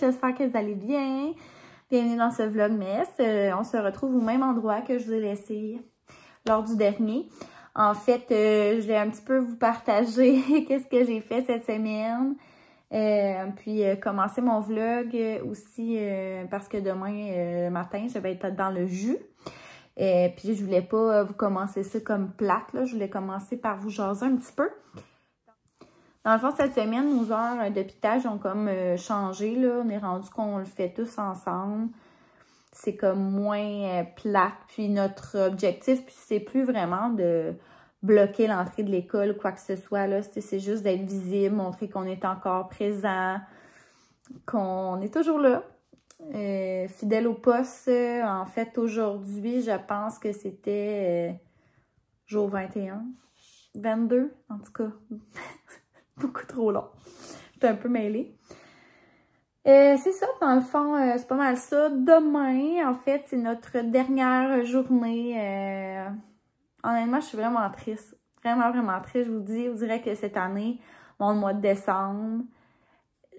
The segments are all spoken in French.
j'espère que vous allez bien. Bienvenue dans ce vlogmas. On se retrouve au même endroit que je vous ai laissé lors du dernier. En fait, je vais un petit peu vous partager qu'est-ce que j'ai fait cette semaine. Puis commencer mon vlog aussi parce que demain matin, je vais être dans le jus. Puis je voulais pas vous commencer ça comme plate, là. Je voulais commencer par vous jaser un petit peu. Dans le fond, cette semaine, nos heures de pitage ont comme changé, là. On est rendu qu'on le fait tous ensemble. C'est comme moins plate. Puis notre objectif, puis c'est plus vraiment de bloquer l'entrée de l'école ou quoi que ce soit, là. C'est juste d'être visible, montrer qu'on est encore présent, qu'on est toujours là. Fidèle au poste, en fait, aujourd'hui, je pense que c'était jour 21, 22, en tout cas, beaucoup trop long. J'étais un peu mêlée. C'est ça, dans le fond, c'est pas mal ça. Demain, en fait, c'est notre dernière journée. Honnêtement, je suis vraiment triste. Vraiment, vraiment triste, je vous dis. On dirait que cette année, bon, le mois de décembre,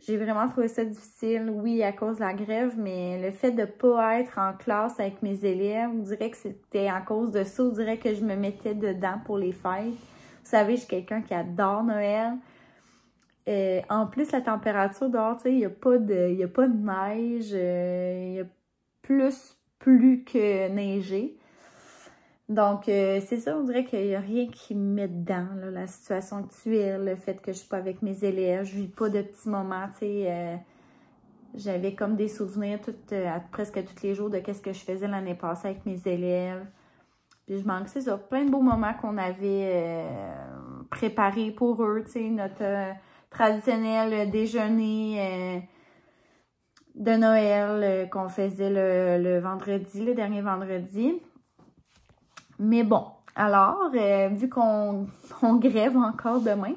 j'ai vraiment trouvé ça difficile, oui, à cause de la grève, mais le fait de ne pas être en classe avec mes élèves, on dirait que c'était à cause de ça, on dirait que je me mettais dedans pour les fêtes. Vous savez, je suis quelqu'un qui adore Noël. En plus, la température dehors, tu sais, il n'y a pas de neige, il y a plus que neigé. Donc, c'est ça, on dirait qu'il n'y a rien qui me met dedans, là, la situation actuelle, le fait que je ne suis pas avec mes élèves, je ne vis pas de petits moments, tu sais. J'avais comme des souvenirs presque tous les jours de qu'est-ce que je faisais l'année passée avec mes élèves. Puis je manque, c'est ça, plein de beaux moments qu'on avait préparés pour eux, tu sais, notre traditionnel déjeuner de Noël qu'on faisait le vendredi, le dernier vendredi. Mais bon, alors, vu qu'on grève encore demain,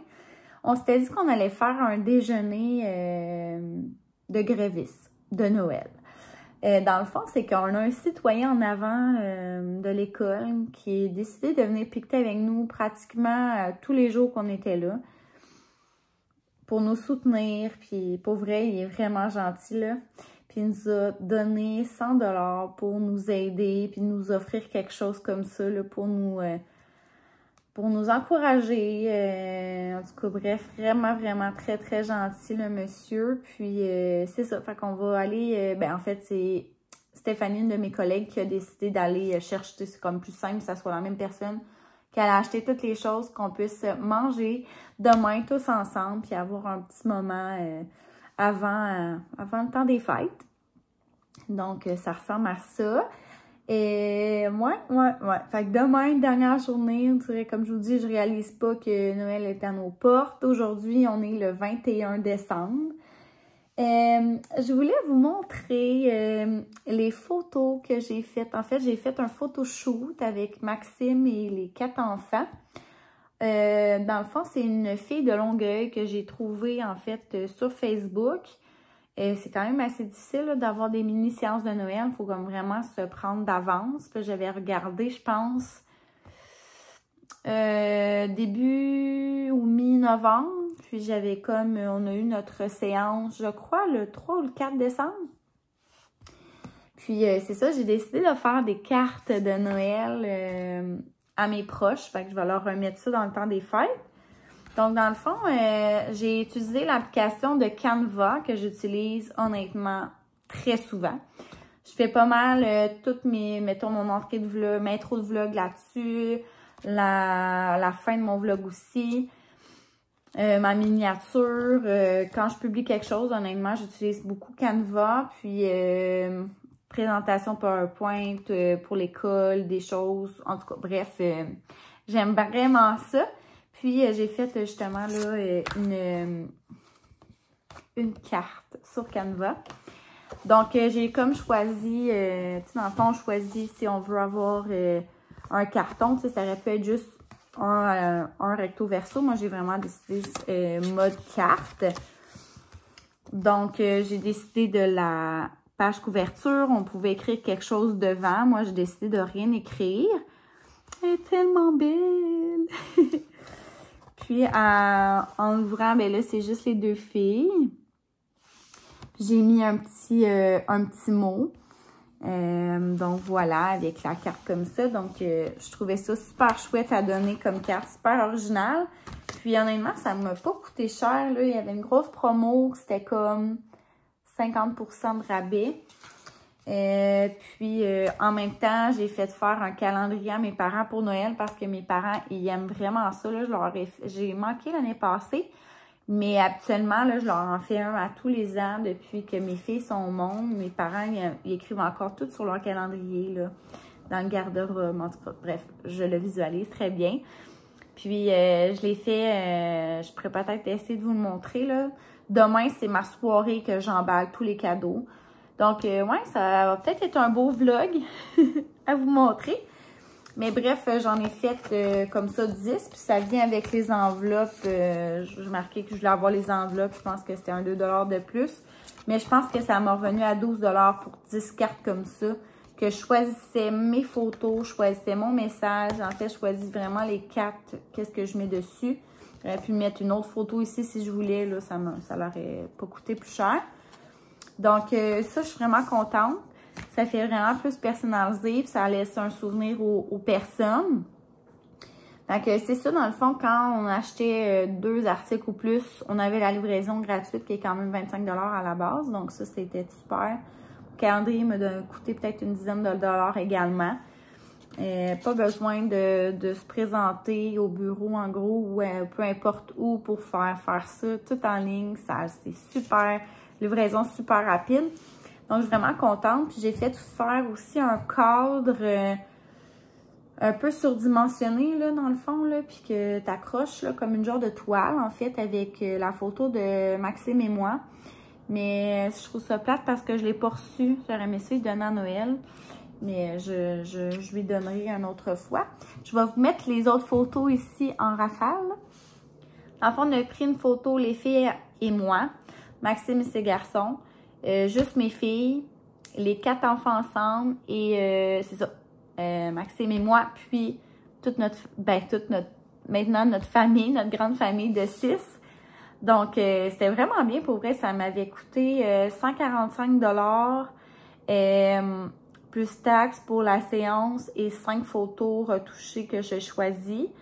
on s'était dit qu'on allait faire un déjeuner de grévistes de Noël. Dans le fond, c'est qu'on a un citoyen en avant de l'école qui a décidé de venir piqueter avec nous pratiquement tous les jours qu'on était là pour nous soutenir. Puis pour vrai, il est vraiment gentil, là. Puis il nous a donné 100 $ pour nous aider, puis nous offrir quelque chose comme ça, là, pour nous encourager. En tout cas, bref, vraiment, vraiment très, très gentil, le monsieur. Puis c'est ça, fait qu'on va aller, en fait, c'est Stéphanie, une de mes collègues, qui a décidé d'aller chercher, c'est comme plus simple, que ça soit la même personne, qu'elle a acheté toutes les choses, qu'on puisse manger demain tous ensemble, puis avoir un petit moment avant le temps des fêtes. Donc, ça ressemble à ça. Et ouais. Fait que demain, dernière journée, on dirait, comme je vous dis, je réalise pas que Noël est à nos portes. Aujourd'hui, on est le 21 décembre. Je voulais vous montrer les photos que j'ai faites. En fait, j'ai fait un photoshoot avec Maxime et les 4 enfants. Dans le fond, c'est une fille de Longueuil que j'ai trouvée, en fait, sur Facebook. C'est quand même assez difficile d'avoir des mini-séances de Noël. Il faut comme vraiment se prendre d'avance. J'avais regardé, je pense, début ou mi-novembre. Puis j'avais comme, on a eu notre séance, je crois, le 3 ou le 4 décembre. Puis c'est ça, j'ai décidé de faire des cartes de Noël à mes proches. Fait que je vais leur remettre ça dans le temps des fêtes. Donc, dans le fond, j'ai utilisé l'application de Canva que j'utilise honnêtement très souvent. Je fais pas mal toutes mettons mon entrée de vlog, mes intros de vlog là-dessus, la fin de mon vlog aussi, ma miniature. Quand je publie quelque chose, honnêtement, j'utilise beaucoup Canva, puis présentation PowerPoint pour l'école, des choses, en tout cas, bref, j'aime vraiment ça. Puis, j'ai fait justement là une carte sur Canva. Donc, j'ai comme choisi, tu sais, dans le fond, on choisit si on veut avoir un carton. Tu sais, ça aurait pu être juste un recto verso. Moi, j'ai vraiment décidé mode carte. Donc, j'ai décidé de la page couverture. On pouvait écrire quelque chose devant. Moi, j'ai décidé de rien écrire. Elle est tellement belle! Puis, en l'ouvrant, ben là, c'est juste les deux filles. j'ai mis un petit mot. Donc voilà, avec la carte comme ça. Donc je trouvais ça super chouette à donner comme carte, super originale. Puis honnêtement, ça m'a pas coûté cher, là. Il y avait une grosse promo, c'était comme 50% de rabais. Puis en même temps, j'ai fait faire un calendrier à mes parents pour Noël parce que mes parents, ils aiment vraiment ça, là. J'ai manqué l'année passée. Mais habituellement, là, je leur en fais un à tous les ans depuis que mes filles sont au monde. Mes parents, ils écrivent encore tout sur leur calendrier, là, dans le garde-robe. En tout cas, bref, je le visualise très bien. Puis, je l'ai fait, je pourrais peut-être essayer de vous le montrer, là. Demain, c'est ma soirée que j'emballe tous les cadeaux. Donc, ouais, ça va peut-être être un beau vlog à vous montrer. Mais bref, j'en ai fait comme ça 10, puis ça vient avec les enveloppes. Je marquais que je voulais avoir les enveloppes, je pense que c'était un 2 $ de plus. Mais je pense que ça m'a revenu à 12 $ pour 10 cartes comme ça. Que je choisissais mes photos, je choisissais mon message. En fait, je choisis vraiment les cartes, qu'est-ce que je mets dessus. J'aurais pu mettre une autre photo ici si je voulais, là, ça l'aurait pas coûté plus cher. Donc ça, je suis vraiment contente. Ça fait vraiment plus personnalisé, puis ça laisse un souvenir aux personnes. Donc, c'est ça, dans le fond, quand on achetait 2 articles ou plus, on avait la livraison gratuite qui est quand même 25 $ à la base. Donc, ça, c'était super. Le calendrier m'a coûté peut-être une dizaine de dollars également. Pas besoin de se présenter au bureau, en gros, ou peu importe où pour faire ça. Tout en ligne, c'est super. Livraison super rapide. Donc, je suis vraiment contente. Puis, j'ai fait faire aussi un cadre un peu surdimensionné, là, dans le fond, là, puis que tu accroches, là, comme une genre de toile, en fait, avec la photo de Maxime et moi. Mais je trouve ça plate parce que je ne l'ai pas reçu. J'aurais aimé ça lui donner à Noël. Mais je lui donnerai une autre fois. Je vais vous mettre les autres photos ici en rafale. En fond, on a pris une photo, les filles et moi, Maxime et ses garçons. Juste mes filles, les 4 enfants ensemble et c'est ça, Maxime et moi, puis maintenant notre famille, notre grande famille de 6. Donc, c'était vraiment bien pour vrai, ça m'avait coûté 145 $, plus taxes pour la séance et 5 photos retouchées que j'ai choisies.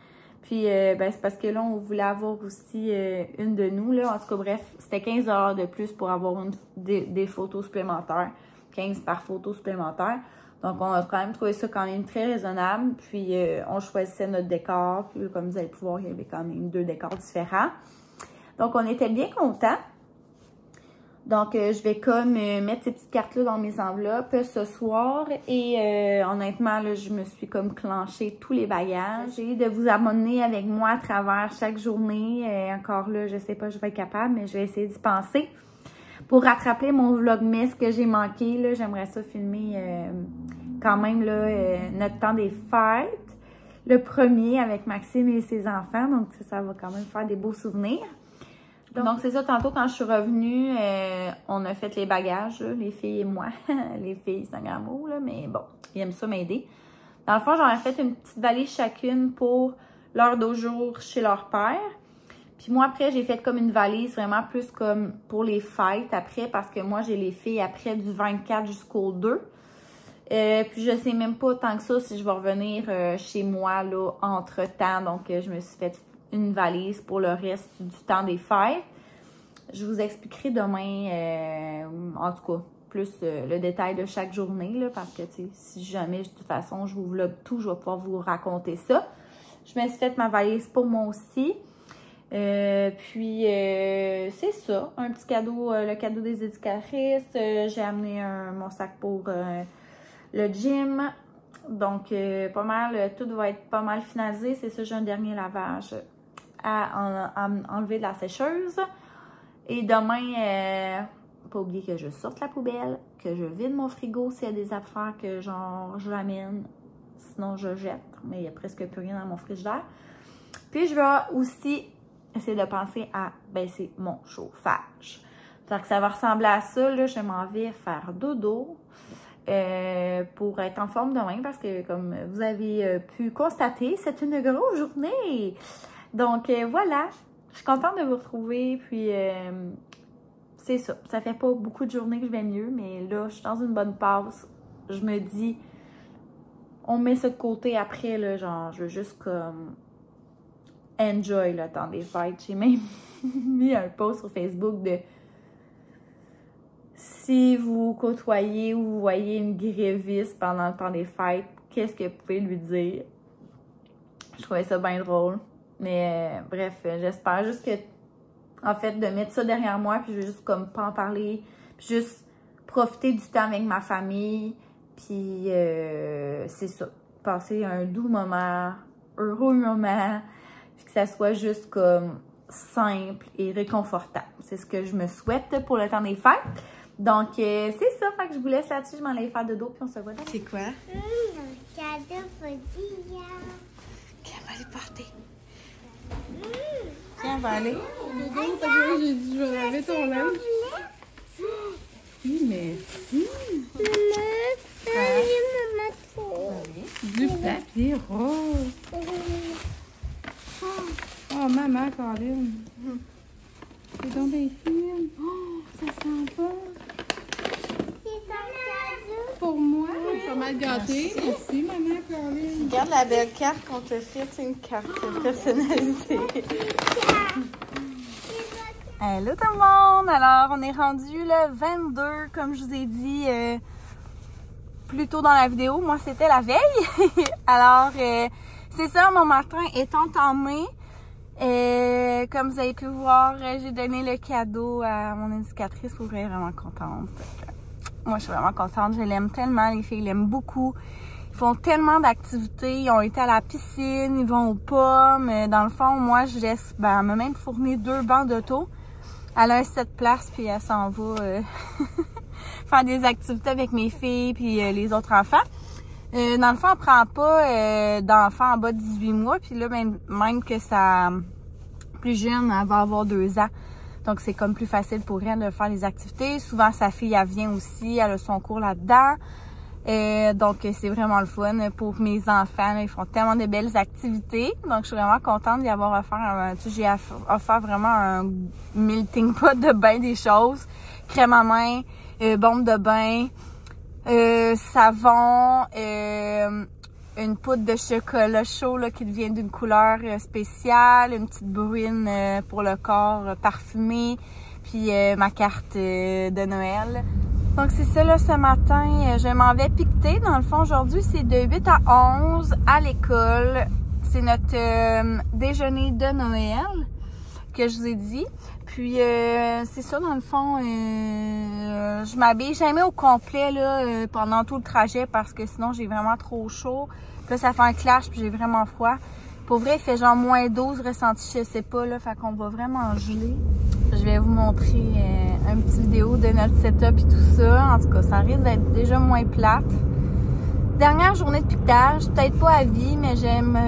Puis, c'est parce que là, on voulait avoir aussi une de nous, là. En tout cas, bref, c'était 15 $ de plus pour avoir des photos supplémentaires. 15 par photo supplémentaire. Donc, on a quand même trouvé ça quand même très raisonnable. Puis, on choisissait notre décor. Puis, comme vous allez pouvoir, il y avait quand même 2 décors différents. Donc, on était bien contents. Donc, je vais comme mettre ces petites cartes-là dans mes enveloppes ce soir. Et honnêtement, là, je me suis comme clenché tous les bagages. J'ai de vous abonner avec moi à travers chaque journée. Encore là, je sais pas, je vais être capable, mais je vais essayer d'y penser. Pour rattraper mon vlogmas que j'ai manqué, là, j'aimerais ça filmer quand même là, notre temps des fêtes. Le premier avec Maxime et ses enfants. Donc, ça va quand même faire des beaux souvenirs. Donc, c'est ça, tantôt, quand je suis revenue, on a fait les bagages, là, les filles et moi. Les filles, c'est un grand mot, là, mais bon, ils aiment ça m'aider. Dans le fond, j'en ai fait une petite valise chacune pour l'heure d'au jour chez leur père. Puis moi, après, j'ai fait comme une valise vraiment plus comme pour les fêtes après, parce que moi, j'ai les filles après du 24 jusqu'au 2. Puis je sais même pas tant que ça si je vais revenir chez moi, là, entre-temps. Donc, je me suis fait une valise pour le reste du temps des fêtes. Je vous expliquerai demain, en tout cas, plus le détail de chaque journée, là, parce que, tu sais, si jamais, de toute façon, je vous vlog tout, je vais pouvoir vous raconter ça. Je me suis fait ma valise pour moi aussi. Puis, c'est ça, un petit cadeau, le cadeau des éducatrices. J'ai amené mon sac pour le gym. Donc, pas mal, tout va être pas mal finalisé. C'est ça, j'ai un dernier lavage à enlever de la sécheuse. Et demain, pas oublier que je sorte la poubelle, que je vide mon frigo s'il y a des affaires que genre je ramène. Sinon, je jette. Mais il n'y a presque plus rien dans mon frigidaire. Puis, je vais aussi essayer de penser à baisser mon chauffage. Donc, ça va ressembler à ça. Là, je m'en vais faire dodo pour être en forme demain parce que, comme vous avez pu constater, c'est une grosse journée. Donc, voilà. Je suis contente de vous retrouver. Puis, c'est ça. Ça fait pas beaucoup de journées que je vais mieux, mais là, je suis dans une bonne passe. Je me dis, on met ça de côté après, là, genre, je veux juste comme enjoy le temps des fêtes. J'ai même mis un post sur Facebook de si vous côtoyez ou vous voyez une gréviste pendant le temps des fêtes, qu'est-ce que vous pouvez lui dire? Je trouvais ça bien drôle. Mais bref, j'espère juste que, en fait, de mettre ça derrière moi, puis je veux juste comme pas en parler, puis juste profiter du temps avec ma famille, puis c'est ça. Passer un doux moment, heureux moment, puis que ça soit juste comme simple et réconfortable. C'est ce que je me souhaite pour le temps des fêtes. Donc, c'est ça. Fait que je vous laisse là-dessus. Je m'en allais faire dodo, puis on se voit dans. C'est quoi? Le cadeau pour Dia. Qu'elle va aller porter. Tiens, on va aller. Dodo, J'ai dit, je vais laver ton linge. Oui, merci. Maman, trop. Du papier rose. Oh, maman, Caroline. C'est donc des films. Oh, ça sent pas. C'est un cadeau. Pour moi, pas mal gâté. Merci, maman, Caroline. Regarde la belle carte qu'on te fait. C'est une carte personnalisée. Hello tout le monde! Alors, on est rendu le 22, comme je vous ai dit plus tôt dans la vidéo. Moi, c'était la veille. Alors, c'est ça, mon matin est entamé. Comme vous avez pu voir, j'ai donné le cadeau à mon éducatrice. Elle est vraiment contente. Moi, je suis vraiment contente. Je l'aime tellement. Les filles l'aiment beaucoup. Ils font tellement d'activités. Ils ont été à la piscine, ils vont aux pommes. Dans le fond, moi, je laisse, elle m'a même fourni 2 bancs d'auto. Elle a un 7 places, puis elle s'en va faire des activités avec mes filles puis les autres enfants. Dans le fond, elle prend pas d'enfants en bas de 18 mois. Puis là, même que sa plus jeune, elle va avoir 2 ans. Donc, c'est comme plus facile pour elle de faire les activités. Souvent, sa fille, elle vient aussi. Elle a son cours là-dedans. Donc, c'est vraiment le fun pour mes enfants. Là, ils font tellement de belles activités. Donc, je suis vraiment contente d'y avoir offert. J'ai offert vraiment un melting pot de bain des choses. Crème à main, bombe de bain, savon, une poudre de chocolat chaud là, qui devient d'une couleur spéciale, une petite bruine pour le corps parfumé, puis ma carte de Noël. Donc c'est ça là, ce matin, je m'en vais piqueter. Dans le fond, aujourd'hui, c'est de 8 à 11 à l'école. C'est notre déjeuner de Noël que je vous ai dit. Puis c'est ça, dans le fond, je m'habille jamais au complet là, pendant tout le trajet parce que sinon j'ai vraiment trop chaud. Puis là, ça fait un clash puis j'ai vraiment froid. Pour vrai, il fait genre moins 12 ressenti, je sais pas, là, fait qu'on va vraiment geler. Je vais vous montrer une petite vidéo de notre setup et tout ça. En tout cas, ça risque d'être déjà moins plate. Dernière journée de piquetage, peut-être pas à vie, mais j'aime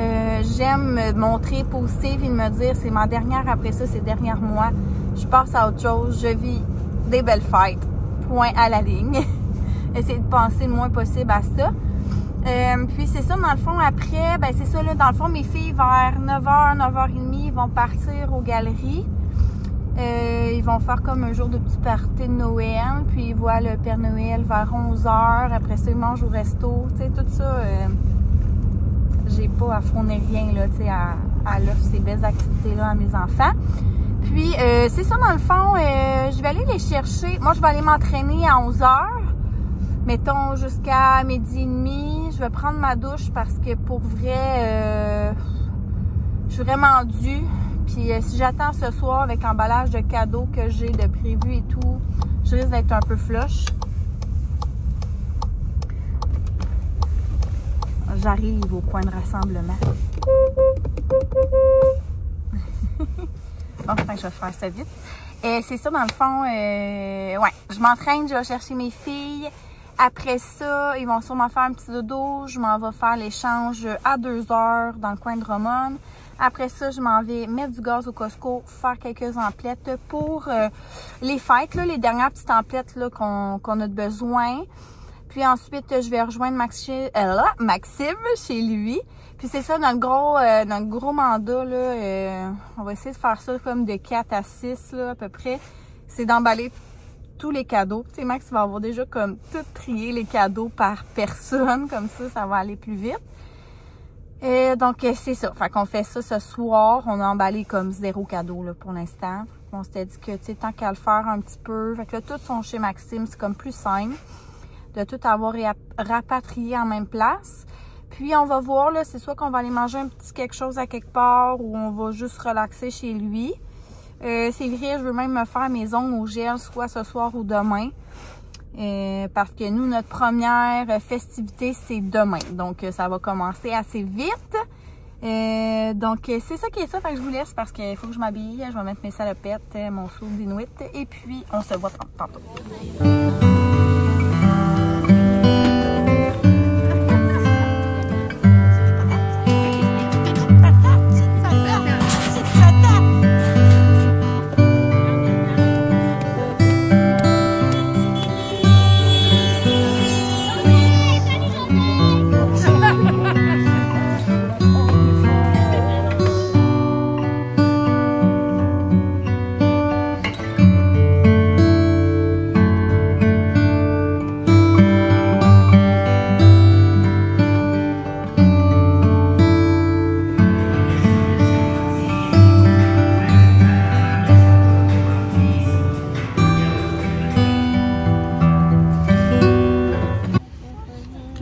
me montrer positive et me dire c'est ma dernière, après ça, c'est dernier mois. Je passe à autre chose, je vis des belles fêtes. Point à la ligne. Essayer de penser le moins possible à ça. Puis c'est ça, dans le fond, après, ben c'est ça, là, dans le fond, mes filles, vers 9h, 9h30, ils vont partir aux galeries. Ils vont faire comme un jour de petit party de Noël, puis ils voient le Père Noël vers 11h. Après ça, ils mangent au resto. Tu sais, tout ça, j'ai pas à fournir rien, là, tu sais, à l'offre ces belles activités-là à mes enfants. Puis, c'est ça, dans le fond, je vais aller les chercher. Moi, je vais aller m'entraîner à 11h. Mettons jusqu'à 12h30. Je vais prendre ma douche parce que pour vrai, je suis vraiment due. Puis si j'attends ce soir avec l'emballage de cadeaux que j'ai de prévu et tout, je risque d'être un peu flush. J'arrive au point de rassemblement. Bon, enfin, je vais faire ça vite. C'est ça, dans le fond, ouais, je m'entraîne, je vais chercher mes filles. Après ça, ils vont sûrement faire un petit dodo. Je m'en vais faire l'échange à 2h dans le coin de Drummond. Après ça, je m'en vais mettre du gaz au Costco, faire quelques emplettes pour les fêtes, là, les dernières petites emplettes qu'on a besoin. Puis ensuite, je vais rejoindre Maxime chez lui. Puis c'est ça, notre gros mandat, là, on va essayer de faire ça comme de 4 à 6 là, à peu près. c'est d'emballer tous les cadeaux. Tu sais, Max va avoir déjà comme tout trié les cadeaux par personne. Comme ça va aller plus vite. Donc, c'est ça. Fait qu'on fait ça ce soir. On a emballé comme 0 cadeau là, pour l'instant. On s'était dit que, tu sais, tant qu'à le faire un petit peu. Fait que là, tout sont chez Maxime. C'est comme plus simple de tout avoir rapatrié en même place. Puis, on va voir, là, c'est soit qu'on va aller manger un petit quelque chose à quelque part ou on va juste relaxer chez lui. C'est vrai, je veux même me faire mes ongles au gel, soit ce soir ou demain. Parce que nous, notre première festivité, c'est demain. Donc, ça va commencer assez vite. Donc, c'est ça qui est ça. Fait que je vous laisse parce qu'il faut que je m'habille. Je vais mettre mes salopettes, mon saut d'Inuit. Et puis, on se voit tantôt.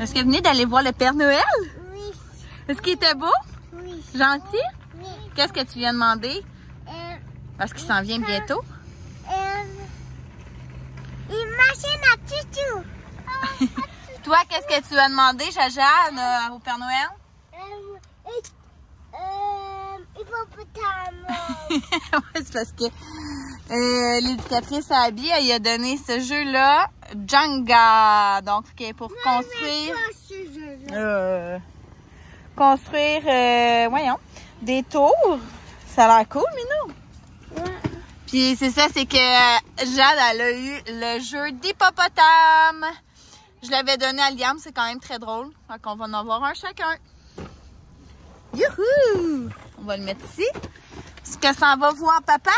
Est-ce que vous venez d'aller voir le Père Noël? Oui. Est-ce qu'il était beau? Oui. Gentil? Oui. Qu'est-ce que tu viens demander? Parce qu'il s'en vient bientôt. Une machine à tutu. Toi, qu'est-ce que tu as demandé, Jaja, au Père Noël? Hippopotame. Ouais, c'est parce que l'éducatrice à Abby, elle a donné ce jeu-là, Jenga. Donc, pour construire... voyons, des tours. Ça a l'air cool, Minou. Ouais. Puis c'est ça, c'est que Jade, elle a eu le jeu d'hippopotame. Je l'avais donné à Liam, c'est quand même très drôle. Fait qu'on va en avoir un chacun. Youhou! On va le mettre ici. Est-ce que ça en va voir papa?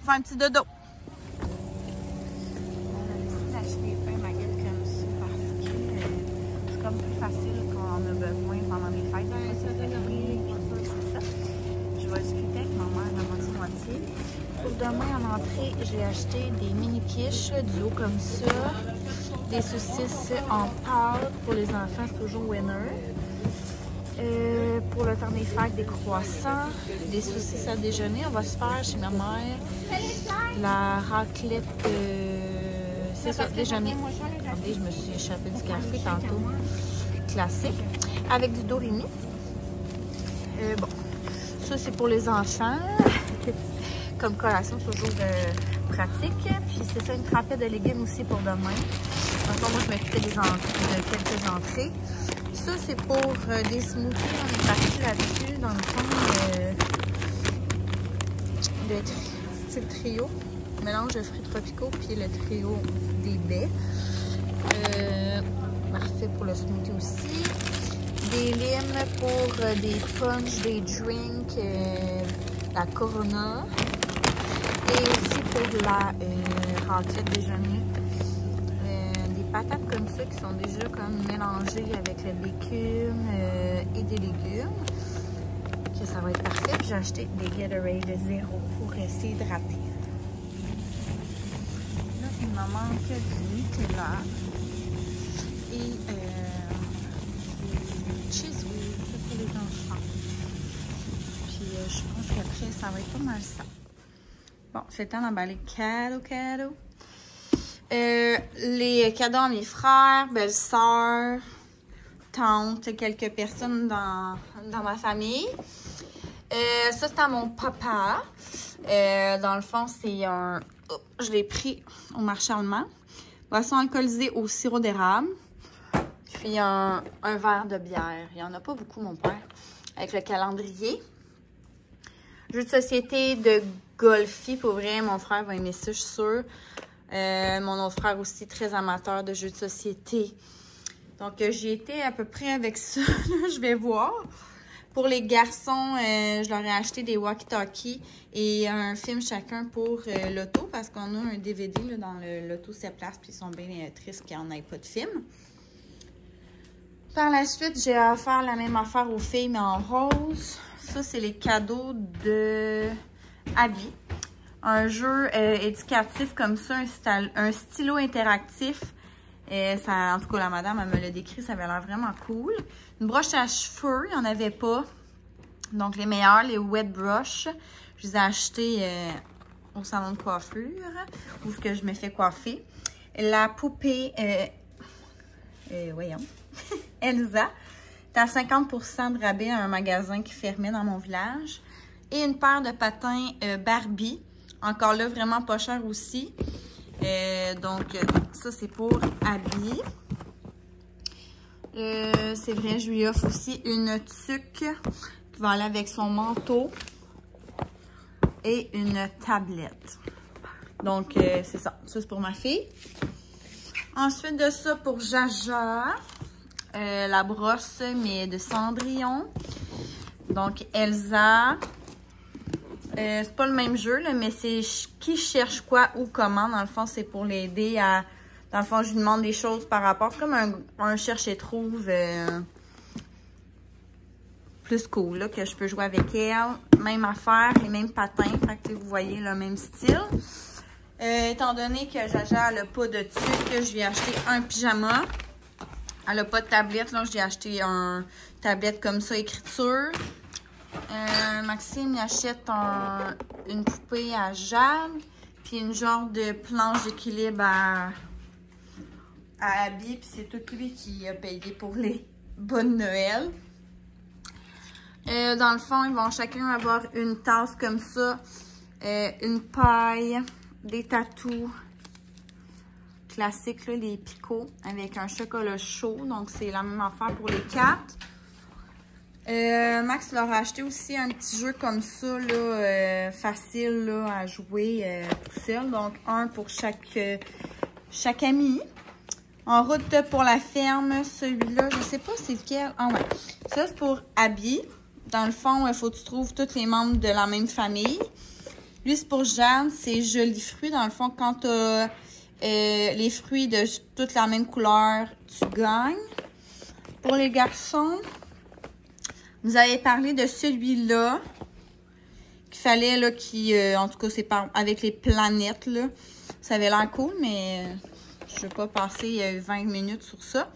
Faire un petit dodo. On a décidé d'acheter un baguette comme ça parce que c'est comme plus facile quand on a besoin pendant les fêtes. C'est ça. Je vais discuter avec ma mère à moitié-moitié. Pour demain, en entrée, j'ai acheté des mini quiches du haut comme ça. Des saucisses en pâte pour les enfants, c'est toujours winner. Pour le temps des fêtes, des croissants, des saucisses à déjeuner. On va se faire chez ma mère la raclette, c'est ça, déjeuner. Attendez, je me suis échappée du café tantôt. Classique. Avec du dorimi. Bon, ça c'est pour les enfants. Comme collation, toujours pratique. Puis c'est ça, une trempette de légumes aussi pour demain. Encore, moi, je m'occupais de quelques entrées. Ça, c'est pour des smoothies. On est parti là-dessus, dans le fond, de style trio. Mélange de fruits tropicaux, puis le trio des baies. Parfait pour le smoothie aussi. Des limes pour des punch, des drinks, la Corona. Et aussi pour la raclette déjeuner. Des patates comme ça qui sont déjà comme mélangées avec le bacon et des légumes. Que ça va être parfait. Puis j'ai acheté des Gatorade Zéro pour rester hydraté. Là, il me manque du Nutella et du cheese whiz pour les enfants. Puis je pense qu'après, ça va être pas mal ça. Bon, c'est le temps d'emballer cadeaux. Les cadeaux à mes frères, belles-sœurs, tantes, quelques personnes dans ma famille. Ça, c'est à mon papa. Dans le fond, c'est un... Oh, je l'ai pris au marché allemand. Boisson alcoolisée au sirop d'érable. Puis un verre de bière. Il n'y en a pas beaucoup, mon père. Avec le calendrier. Jeu de société de Golfi. Pour vrai, mon frère va aimer ça, je suis sûre. Mon autre frère aussi, très amateur de jeux de société. Donc, j'ai été à peu près avec ça. Je vais voir. Pour les garçons, je leur ai acheté des walkie-talkies et un film chacun pour l'auto parce qu'on a un DVD là, dans l'auto 7 places puis ils sont bien tristes qu'il n'y en ait pas de film. Par la suite, j'ai offert la même affaire aux filles mais en rose. Ça, c'est les cadeaux de Abby. Un jeu éducatif comme ça, un stylo interactif. Ça, en tout cas, la madame, elle me l'a décrit, ça avait l'air vraiment cool. Une broche à cheveux, il n'y en avait pas. Donc, les meilleurs, les wet brush, je les ai achetés au salon de coiffure, où ce que je me fais coiffer. La poupée, voyons, Elsa, t'as 50% de rabais à un magasin qui fermait dans mon village. Et une paire de patins Barbie, encore là, vraiment pas cher aussi. Donc, ça, c'est pour Abby. C'est vrai, je lui offre aussi une tuque qui va aller avec son manteau et une tablette. Donc, c'est ça. Ça, c'est pour ma fille. Ensuite de ça, pour Jaja, la brosse, mais de Cendrillon. Donc, Elsa. C'est pas le même jeu, là, mais c'est qui cherche quoi ou comment. Dans le fond, c'est pour l'aider à... Dans le fond, je lui demande des choses par rapport. C'est comme un cherche-et-trouve plus cool, là, que je peux jouer avec elle. Même affaire, les mêmes patins. Fait que vous voyez le même style. Étant donné que Jaja n'a pas de tuque, je lui ai acheté un pyjama. Elle n'a pas de tablette, là, je lui ai acheté un tablette comme ça, écriture. Maxime il achète une poupée à Jade, puis une genre de planche d'équilibre à Abby, puis c'est tout lui qui a payé pour les bonnes Noël. Dans le fond, ils vont chacun avoir une tasse comme ça, une paille, des tatous classiques, là, les picots, avec un chocolat chaud, donc c'est la même affaire pour les 4. Max leur a acheté aussi un petit jeu comme ça, là, facile là, à jouer tout seul. Donc, un pour chaque ami. En route pour la ferme, celui-là, je sais pas c'est lequel. Ah ouais, ça c'est pour Abby. Dans le fond, il faut que tu trouves tous les membres de la même famille. Lui, c'est pour Jeanne, c'est Joli Fruit. Dans le fond, quand tu as les fruits de toute la même couleur, tu gagnes. Pour les garçons... Vous avez parlé de celui-là, qu'il fallait, là, en tout cas, c'est avec les planètes, là. Ça avait l'air cool, mais je ne vais pas passer 20 minutes sur ça.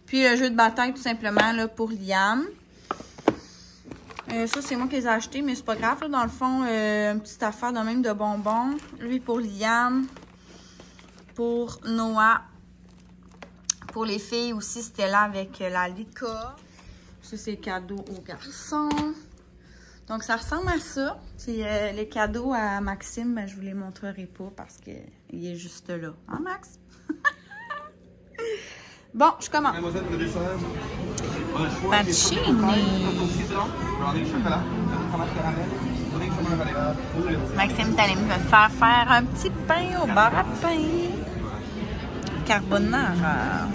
Puis, le jeu de bataille, tout simplement, là, pour Liam. Ça, c'est moi qui les ai achetés, mais c'est pas grave, là. Dans le fond, une petite affaire de même de bonbons. Lui, pour Liam. Pour Noah. Pour les filles aussi, c'était là avec la Lika. Ça, c'est cadeau aux garçons. Donc, ça ressemble à ça. Puis, les cadeaux à Maxime, ben, je vous les montrerai pas parce qu'il est juste là. Hein, Max? Bon, je commence. Pancini. Maxime est allé me faire un petit pain au bar à pain. Carbonara.